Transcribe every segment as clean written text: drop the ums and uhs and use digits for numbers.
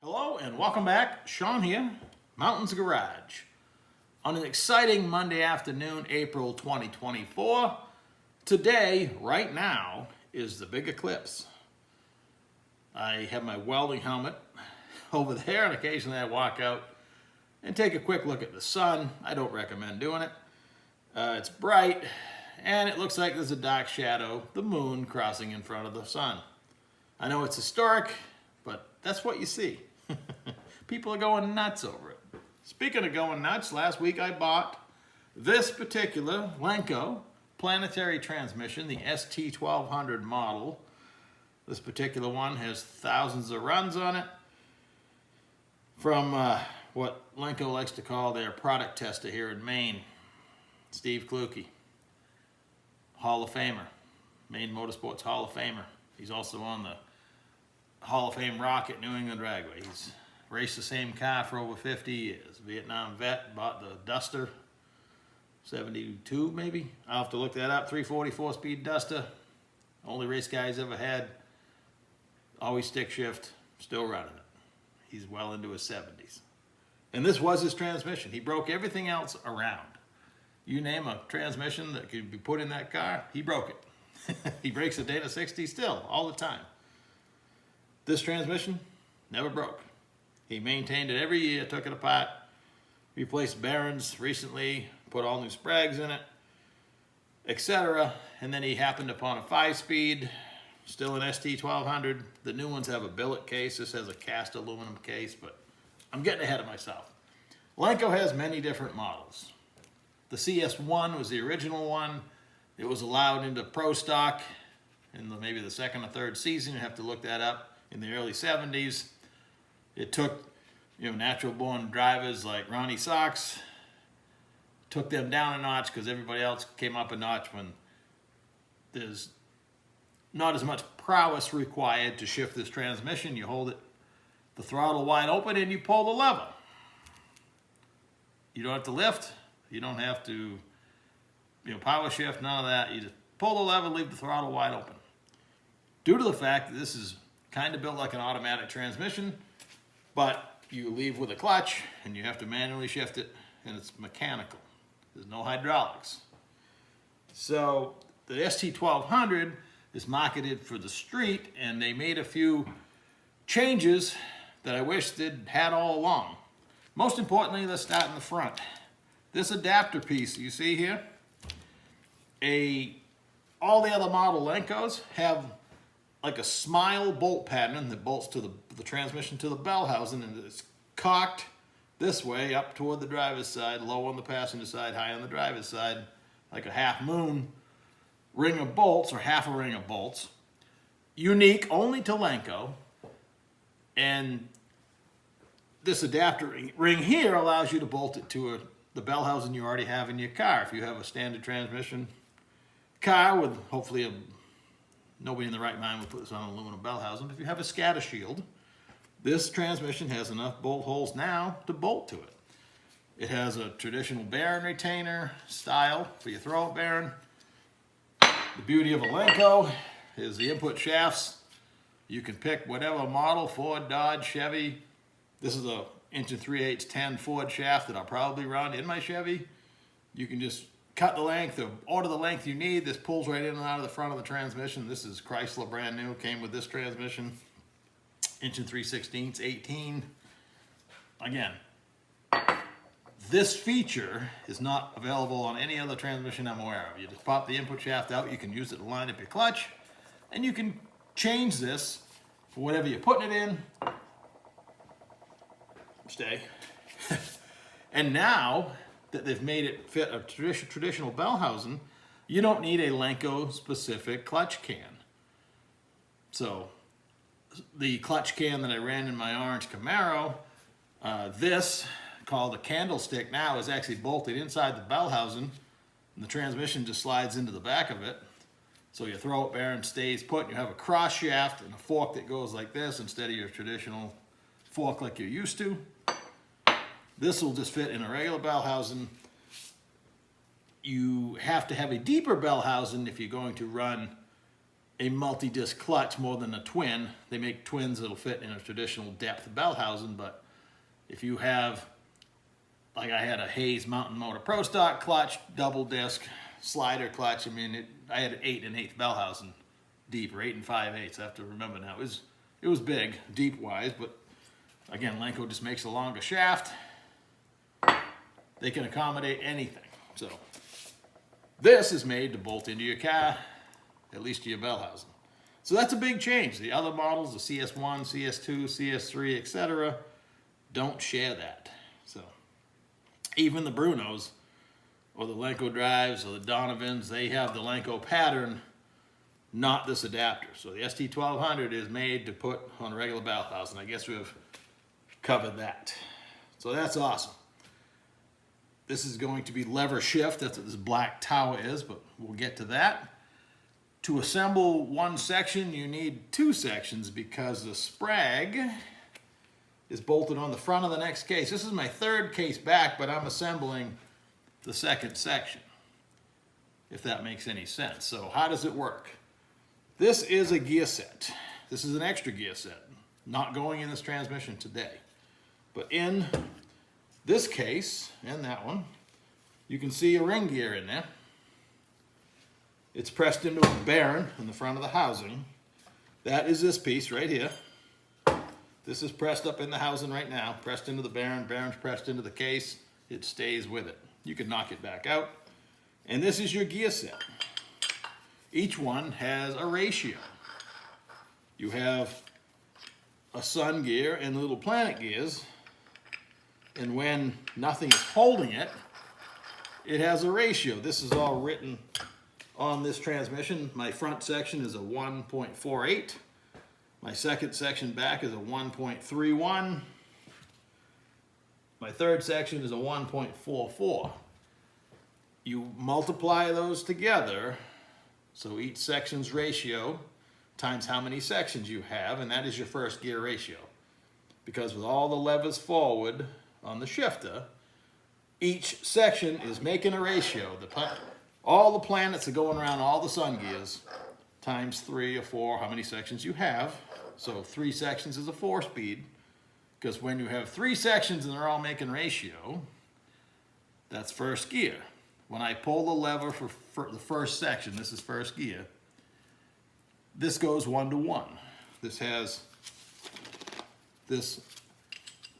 Hello and welcome back. Sean here, Mountains Garage. On an exciting Monday afternoon, April 2024, today, right now, is the big eclipse. I have my welding helmet over there, and occasionally I walk out and take a quick look at the sun. I don't recommend doing it. It's bright, and it looks like there's a dark shadow, the moon, crossing in front of the sun. I know it's historic, but that's what you see. People are going nuts over it. Speaking of going nuts, last week I bought this particular Lenco planetary transmission, the ST1200 model. This particular one has thousands of runs on it from what Lenco likes to call their product tester here in Maine, Steve Kluke, Hall of Famer, Maine Motorsports Hall of Famer. He's also on the Hall of Fame Rocket New England Dragway. He's raced the same car for over 50 years. Vietnam vet, bought the Duster, 72 maybe? I'll have to look that up. 344 speed Duster. Only race guy he's ever had. Always stick shift, still running it. He's well into his 70s. And this was his transmission. He broke everything else around. You name a transmission that could be put in that car, he broke it. He breaks a Dana 60 still, all the time. This transmission never broke. He maintained it every year, took it apart, replaced bearings recently, put all new sprags in it, etc. And then he happened upon a 5-speed, still an ST1200. The new ones have a billet case. This has a cast aluminum case, but I'm getting ahead of myself. Lenco has many different models. The CS1 was the original one. It was allowed into pro stock in maybe the second or third season. You have to look that up. In the early 70s, it took natural born drivers like Ronnie Sox, took them down a notch because everybody else came up a notch when there's not as much prowess required to shift this transmission. You hold it, the throttle wide open, and you pull the lever. You don't have to lift. You don't have to power shift, none of that. You just pull the lever, leave the throttle wide open. Due to the fact that this is kind of built like an automatic transmission, but you leave with a clutch and you have to manually shift it, and it's mechanical. There's no hydraulics. So the ST1200 is marketed for the street, and they made a few changes that I wish they'd had all along. Most importantly, let's start in the front. This adapter piece you see here, all the other model Lencos have like a smile bolt pattern that bolts to the transmission to the bell housing, and it's cocked this way up toward the driver's side, low on the passenger side, high on the driver's side, like a half moon ring of bolts, or half a ring of bolts, unique only to Lenco. And this adapter ring here allows you to bolt it to the bell housing you already have in your car. If you have a standard transmission car with hopefully nobody in the right mind would put this on an aluminum bell housing. If you have a scatter shield, this transmission has enough bolt holes now to bolt to it. It has a traditional bearing retainer style for your throw-up bearing. The beauty of a Lenco is the input shafts. You can pick whatever model, Ford, Dodge, Chevy. This is a 1 3/8 10 Ford shaft that I'll probably run in my Chevy. You can just cut the length or order the length you need. This pulls right in and out of the front of the transmission. This is Chrysler brand new, came with this transmission. 1 3/16 18. Again, this feature is not available on any other transmission I'm aware of. You just pop the input shaft out, you can use it to line up your clutch, and you can change this for whatever you're putting it in. Stay. And now that they've made it fit a traditional bell housing, you don't need a Lenco specific clutch can. So the clutch can that I ran in my orange Camaro, this called a candlestick now, is actually bolted inside the bell housing, and the transmission just slides into the back of it. So your throw-up bearing stays put. You have a cross shaft and a fork that goes like this instead of your traditional fork like you're used to. This will just fit in a regular bell housing. You have to have a deeper bell housing if you're going to run a multi-disc clutch more than a twin. They make twins that'll fit in a traditional depth bell housing, but if you have, like I had a Hayes Mountain Motor Pro Stock clutch, double disc, slider clutch, I mean, I had an 8 1/8 bell housing deep, or 8 5/8, I have to remember now. It was big, deep-wise, but again, Lenco just makes a longer shaft. They can accommodate anything. So this is made to bolt into your car, at least to your bell housing. So that's a big change. The other models, the CS1, CS2, CS3, etc., don't share that. So even the Brunos or the Lenco drives or the Donovans, they have the Lenco pattern, not this adapter. So the ST1200 is made to put on a regular bell housing. I guess we've covered that. So that's awesome. This is going to be lever shift. That's what this black tower is, but we'll get to that. To assemble one section, you need two sections because the sprag is bolted on the front of the next case. This is my third case back, but I'm assembling the second section, if that makes any sense. So how does it work? This is a gear set. This is an extra gear set, not going in this transmission today. But in this case, and that one, you can see a ring gear in there. It's pressed into a bearing in the front of the housing. That is this piece right here. This is pressed up in the housing right now, pressed into the bearing, bearing's pressed into the case, it stays with it. You can knock it back out. And this is your gear set. Each one has a ratio. You have a sun gear and little planet gears, and when nothing is holding it, it has a ratio. This is all written on this transmission. My front section is a 1.48. My second section back is a 1.31. My third section is a 1.44. You multiply those together, so each section's ratio times how many sections you have, and that is your first gear ratio. Because with all the levers forward on the shifter, each section is making a ratio. All the planets are going around all the sun gears times 3 or 4, how many sections you have. So 3 sections is a 4-speed, because when you have 3 sections and they're all making ratio, that's first gear. When I pull the lever for the first section, this is first gear, this goes 1 to 1. This has this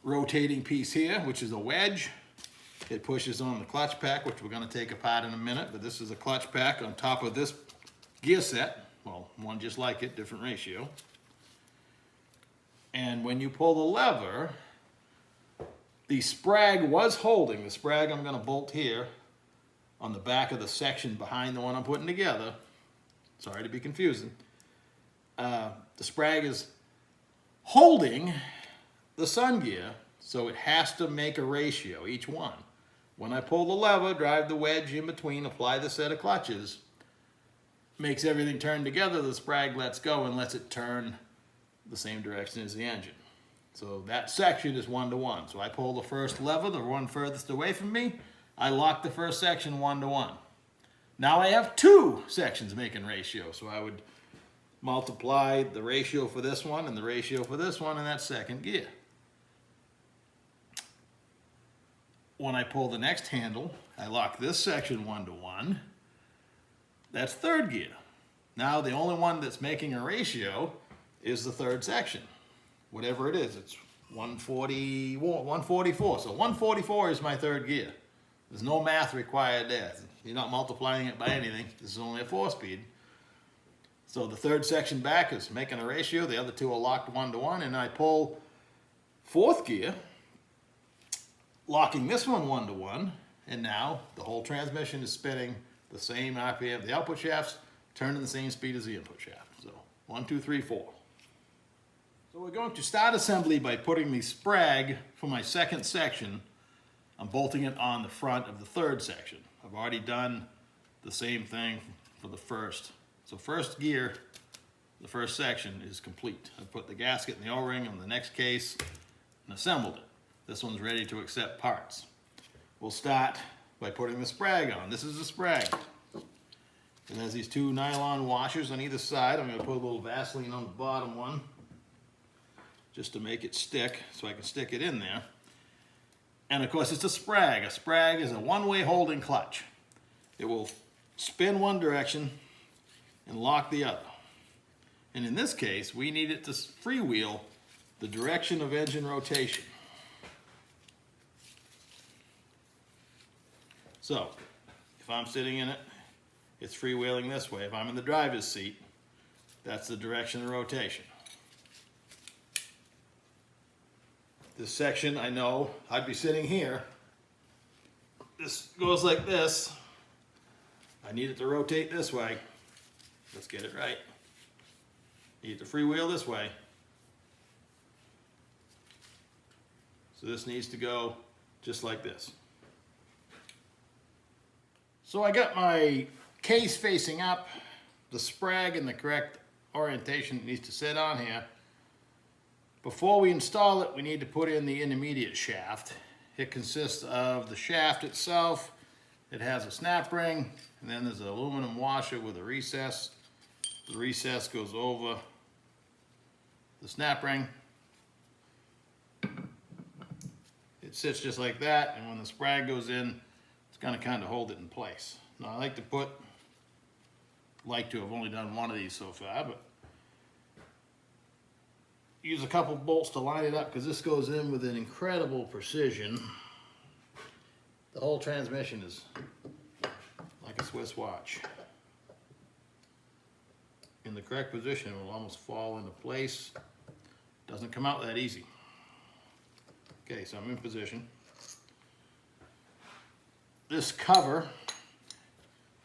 rotating piece here, which is a wedge. It pushes on the clutch pack, which we're going to take apart in a minute, but this is a clutch pack on top of this gear set. Well, one just like it, different ratio. And when you pull the lever, the sprag was holding. The sprag I'm going to bolt here on the back of the section behind the one I'm putting together. Sorry to be confusing. The sprag is holding the sun gear, so it has to make a ratio, each one. When I pull the lever, drive the wedge in between, apply the set of clutches, makes everything turn together, the sprag lets go and lets it turn the same direction as the engine. So that section is 1 to 1. So I pull the first lever, the one furthest away from me, I lock the first section 1 to 1. Now I have 2 sections making ratio, so I would multiply the ratio for this one and the ratio for this one, and that's second gear. When I pull the next handle, I lock this section 1 to 1. That's third gear. Now the only one that's making a ratio is the third section. Whatever it is, it's 144. So 144 is my third gear. There's no math required there. You're not multiplying it by anything. This is only a 4-speed. So the third section back is making a ratio. The other 2 are locked 1 to 1. And I pull fourth gear, locking this one 1 to 1, and now the whole transmission is spinning the same RPM. The output shaft's turning the same speed as the input shaft. So 1, 2, 3, 4. So we're going to start assembly by putting the sprag for my second section. I'm bolting it on the front of the third section. I've already done the same thing for the first. So first gear, the first section is complete. I put the gasket and the O-ring on the next case and assembled it. This one's ready to accept parts. We'll start by putting the sprag on. This is the sprag. It has these two nylon washers on either side. I'm going to put a little Vaseline on the bottom one just to make it stick so I can stick it in there. And of course it's a sprag. A sprag is a one-way holding clutch. It will spin one direction and lock the other. And in this case, we need it to freewheel the direction of engine rotation. So, if I'm sitting in it, it's freewheeling this way. If I'm in the driver's seat, that's the direction of rotation. This section, I know, I'd be sitting here. This goes like this. I need it to rotate this way. Let's get it right. Need to freewheel this way. So this needs to go just like this. So I got my case facing up, the sprag in the correct orientation it needs to sit on here. Before we install it, we need to put in the intermediate shaft. It consists of the shaft itself. It has a snap ring, and then there's an aluminum washer with a recess. The recess goes over the snap ring. It sits just like that, and when the sprag goes in, it's going to kind of hold it in place. Now I like to have only done one of these so far, but use a couple bolts to line it up because this goes in with an incredible precision. The whole transmission is like a Swiss watch. In the correct position, it will almost fall into place. Doesn't come out that easy. Okay, so I'm in position. This cover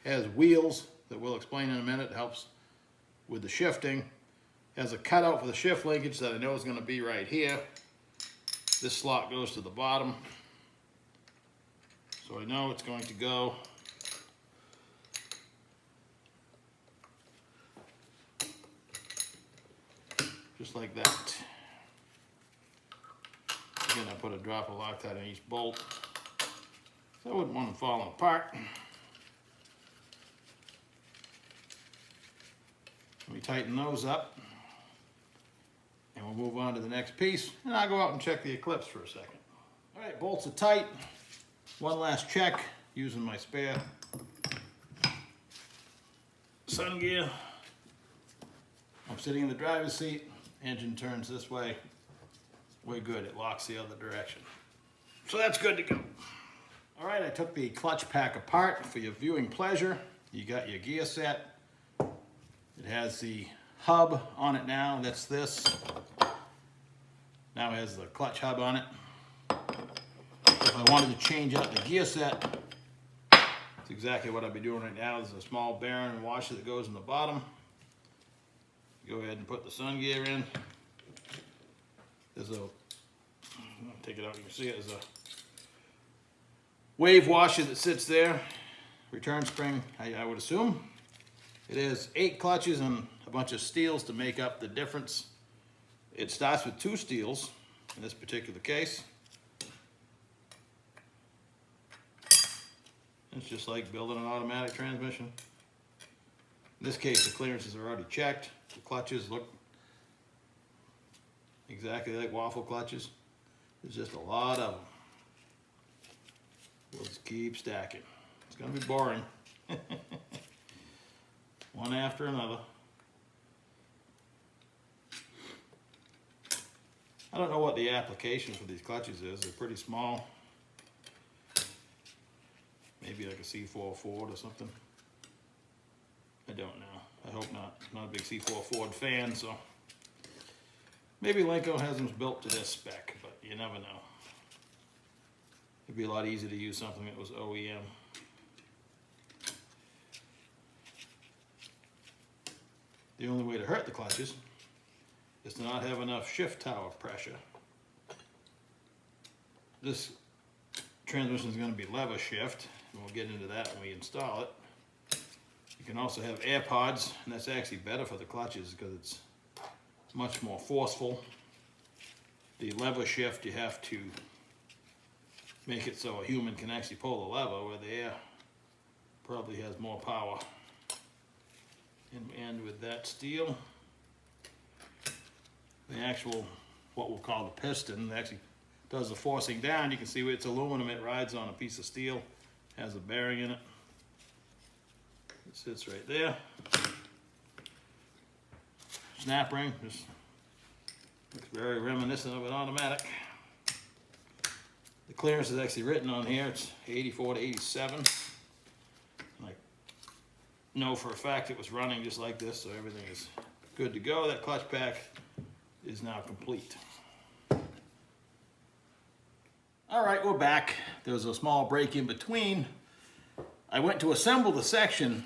has wheels that we'll explain in a minute. It helps with the shifting. It has a cutout for the shift linkage that I know is going to be right here. This slot goes to the bottom. So I know it's going to go just like that. Again, I put a drop of Loctite on each bolt, so I wouldn't want them falling apart. Let me tighten those up, and we'll move on to the next piece, and I'll go out and check the eclipse for a second. All right, bolts are tight. One last check using my spare sun gear. I'm sitting in the driver's seat. Engine turns this way. We're good. It locks the other direction. So that's good to go. All right, I took the clutch pack apart for your viewing pleasure. You got your gear set. It has the hub on it now. That's this. Now it has the clutch hub on it. If I wanted to change out the gear set, that's exactly what I'll be doing right now. There's a small bearing and washer that goes in the bottom. Go ahead and put the sun gear in. There's I'll take it out, you can see it. There's a wave washer that sits there. Return spring, I would assume. It is 8 clutches and a bunch of steels to make up the difference. It starts with 2 steels in this particular case. It's just like building an automatic transmission. In this case, the clearances are already checked. The clutches look exactly like waffle clutches. There's just a lot of them. We'll just keep stacking. It's going to be boring. One after another. I don't know what the application for these clutches is. They're pretty small. Maybe like a C4 Ford or something. I don't know. I hope not. I'm not a big C4 Ford fan, so maybe Lenco has them built to this spec, but you never know. It'd be a lot easier to use something that was OEM. The only way to hurt the clutches is to not have enough shift tower pressure. This transmission is going to be lever shift, and we'll get into that when we install it. You can also have air pods, and that's actually better for the clutches because it's much more forceful. The lever shift, you have to make it so a human can actually pull the lever, where the air probably has more power. and with that steel. The actual, what we'll call the piston, actually does the forcing down. You can see it's aluminum, it rides on a piece of steel, has a bearing in it. It sits right there. Snap ring, just looks very reminiscent of an automatic. The clearance is actually written on here, it's 84 to 87. I know for a fact it was running just like this, so everything is good to go. That clutch pack is now complete. All right, we're back. There was a small break in between. I went to assemble the section.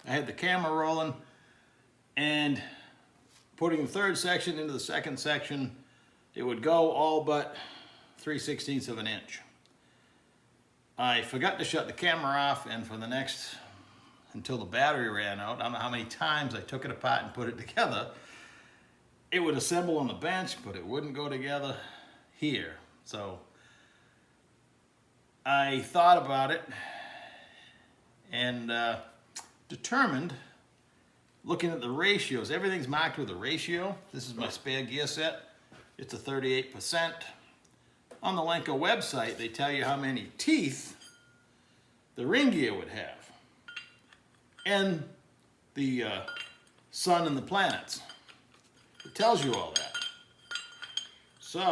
I had the camera rolling and putting the third section into the second section. It would go all but 3/16 of an inch. I forgot to shut the camera off, and for the next, until the battery ran out, I don't know how many times I took it apart and put it together. It would assemble on the bench, but it wouldn't go together here. So I thought about it and determined, looking at the ratios, everything's marked with a ratio. This is my spare gear set. It's a 38%. On the Lenco website, they tell you how many teeth the ring gear would have, and the sun and the planets. It tells you all that. So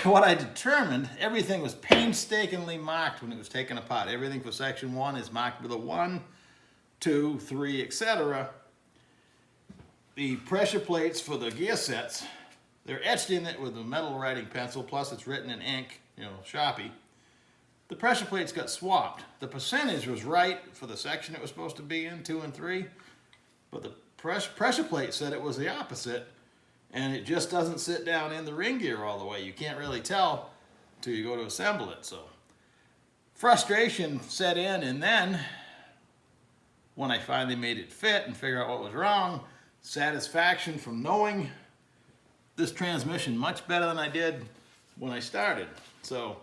what I determined, everything was painstakingly marked when it was taken apart. Everything for section 1 is marked with a 1, 2, 3, etc. The pressure plates for the gear sets, they're etched in it with a metal writing pencil, plus it's written in ink, Sharpie. The pressure plates got swapped. The percentage was right for the section it was supposed to be in, 2 and 3, but the pressure plate said it was the opposite, and it just doesn't sit down in the ring gear all the way. You can't really tell until you go to assemble it. So frustration set in, and then when I finally made it fit and figure out what was wrong, satisfaction from knowing this transmission much better than I did when I started. So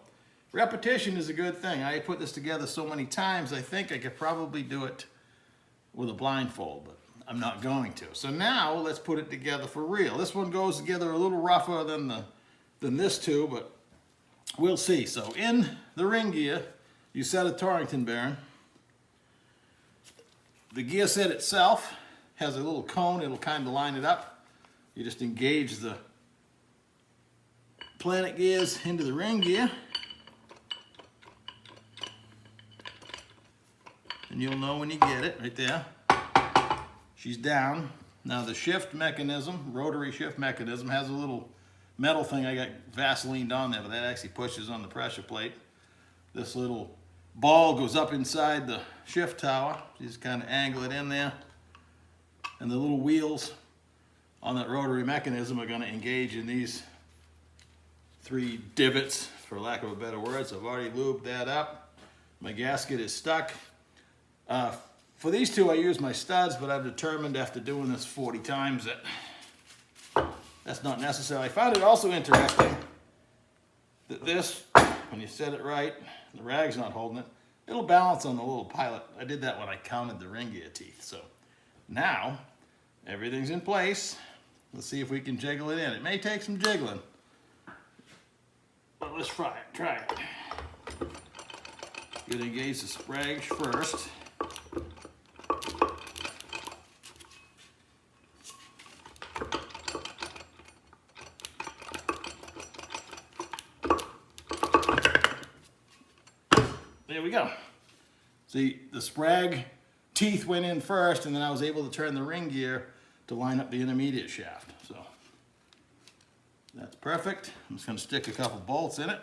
repetition is a good thing. I put this together so many times, I think I could probably do it with a blindfold, but I'm not going to. So now let's put it together for real. This one goes together a little rougher than this two, but we'll see. So in the ring gear, you set a Torrington bearing. The gear set itself has a little cone. It'll kind of line it up. You just engage the planet gears into the ring gear, and you'll know when you get it right there. She's down. Now the shift mechanism, rotary shift mechanism, has a little metal thing I got Vaselined on there, but that actually pushes on the pressure plate. This little ball goes up inside the shift tower. You just kind of angle it in there, and the little wheels on that rotary mechanism are going to engage in these 3 divots, for lack of a better word. So I've already lubed that up. My gasket is stuck. For these two, I use my studs, but I've determined after doing this 40 times that that's not necessary. I found it also interesting that this, when you set it right, the rag's not holding it, it'll balance on the little pilot. I did that when I counted the ring gear teeth. So now everything's in place. Let's see if we can jiggle it in. It may take some jiggling, but let's try it. You're gonna engage the sprag first. There we go. See, the sprag teeth went in first, and then I was able to turn the ring gear to line up the intermediate shaft. So that's perfect. I'm just going to stick a couple bolts in it.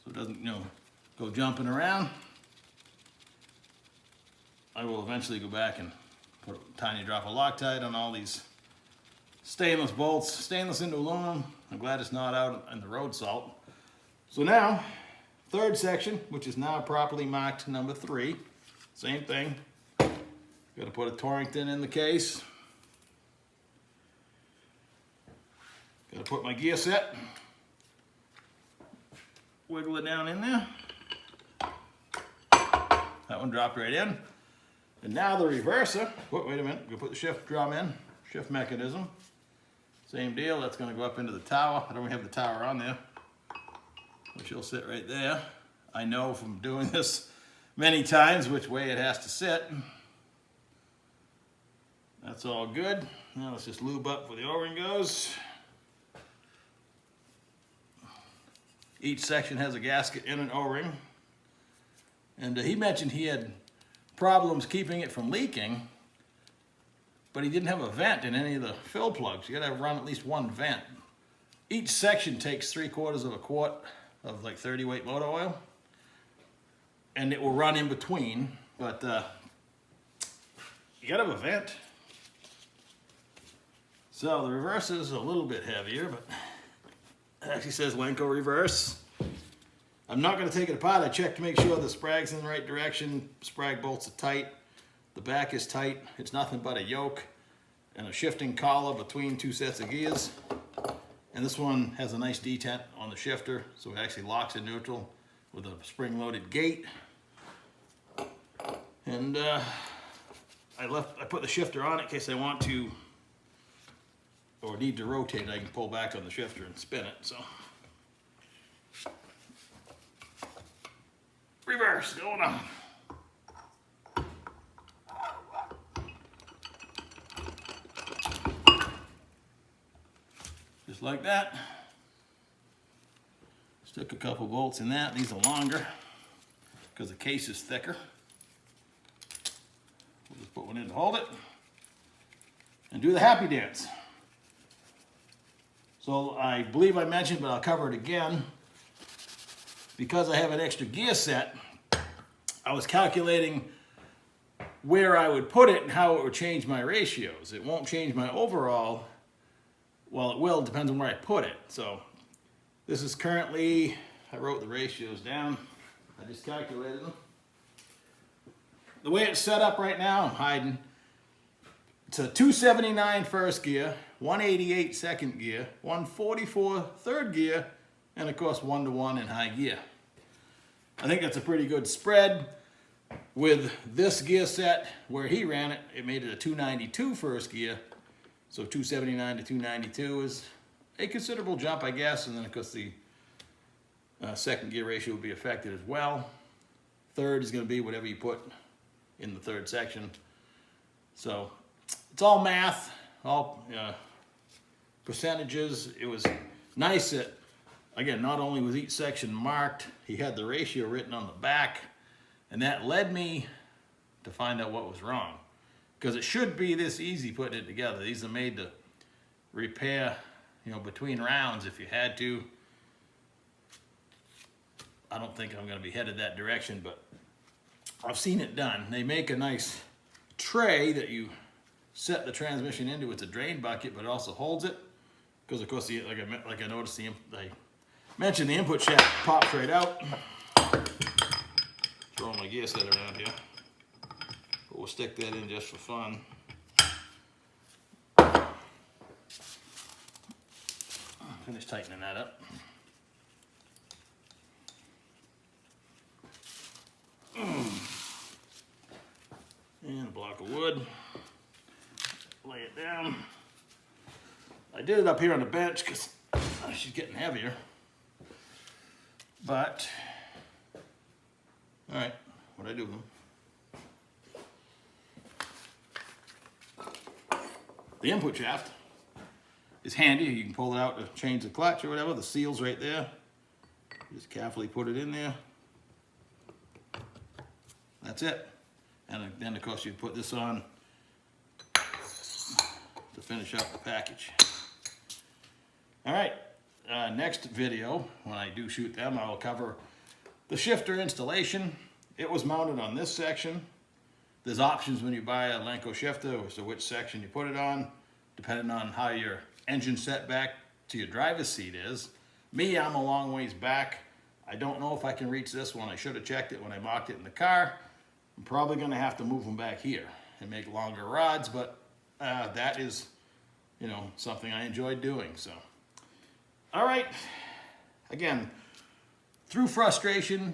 So it doesn't, go jumping around. I will eventually go back and put a tiny drop of Loctite on all these stainless bolts, stainless into aluminum. I'm glad it's not out in the road salt. So now, third section, which is now properly marked number 3. Same thing. Got to put a Torrington in the case. Got to put my gear set. wiggle it down in there. That one dropped right in. And now the reverser, wait a minute, we'll put the shift drum in, shift mechanism. Same deal, that's gonna go up into the tower. I don't have the tower on there, which will sit right there. I know from doing this many times which way it has to sit. That's all good. Now let's just lube up where the O-ring goes. Each section has a gasket and an O-ring. And he mentioned he had problems keeping it from leaking, but he didn't have a vent in any of the fill plugs. You gotta run at least one vent. Each section takes 3/4 of a quart of like 30 weight motor oil, and it will run in between, but you gotta have a vent. So the reverse is a little bit heavier, but it actually says Lenco reverse. I'm not going to take it apart. I checked to make sure the sprag's in the right direction. Sprag bolts are tight. The back is tight. It's nothing but a yoke and a shifting collar between two sets of gears. And this one has a nice detent on the shifter, so it actually locks in neutral with a spring-loaded gate. And I put the shifter on it in case I want to or need to rotate it. I can pull back on the shifter and spin it. So reverse going on. Just like that. Stick a couple bolts in that. These are longer because the case is thicker. We'll just put one in to hold it and do the happy dance. So I believe I mentioned, but I'll cover it again. Because I have an extra gear set, I was calculating where I would put it and how it would change my ratios. It won't change my overall. Well, it will, depends on where I put it. So this is currently, I wrote the ratios down. I just calculated them. The way it's set up right now, I'm hiding. It's a 279 first gear, 188 second gear, 144 third gear, and of course 1-to-1 in high gear. I think that's a pretty good spread. With this gear set where he ran it, it made it a 292 first gear. So 279 to 292 is a considerable jump, I guess. And then of course the second gear ratio will be affected as well. Third is going to be whatever you put in the third section. So it's all math, all percentages. It was nice that, again, not only was each section marked, he had the ratio written on the back, and that led me to find out what was wrong. Because it should be this easy putting it together. These are made to repair, between rounds if you had to. I don't think I'm going to be headed that direction, but I've seen it done. They make a nice tray that you set the transmission into. It's a drain bucket, but it also holds it. Because of course, like I noticed, I mentioned the input shaft pops right out. Throw my gear set around here. But we'll stick that in just for fun. Finish tightening that up. And a block of wood. Lay it down. I did it up here on the bench because she's getting heavier. But, all right, what'd I do? The input shaft is handy. You can pull it out to change the clutch or whatever. The seal's right there. Just carefully put it in there. That's it. And then, of course, you put this on to finish up the package. All right, next video, when I do shoot them, I will cover the shifter installation. It was mounted on this section. There's options when you buy a Lenco shifter as to which section you put it on, depending on how your engine setback to your driver's seat is. Me, I'm a long ways back. I don't know if I can reach this one. I should have checked it when I mocked it in the car. I'm probably going to have to move them back here and make longer rods, but that is, something I enjoyed doing. So, all right. Again, through frustration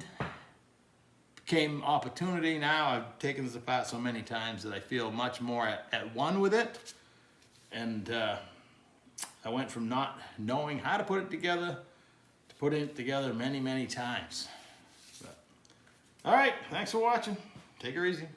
came opportunity. Now I've taken this apart so many times that I feel much more at one with it. And I went from not knowing how to put it together to putting it together many, many times. But, all right, thanks for watching. Take her easy.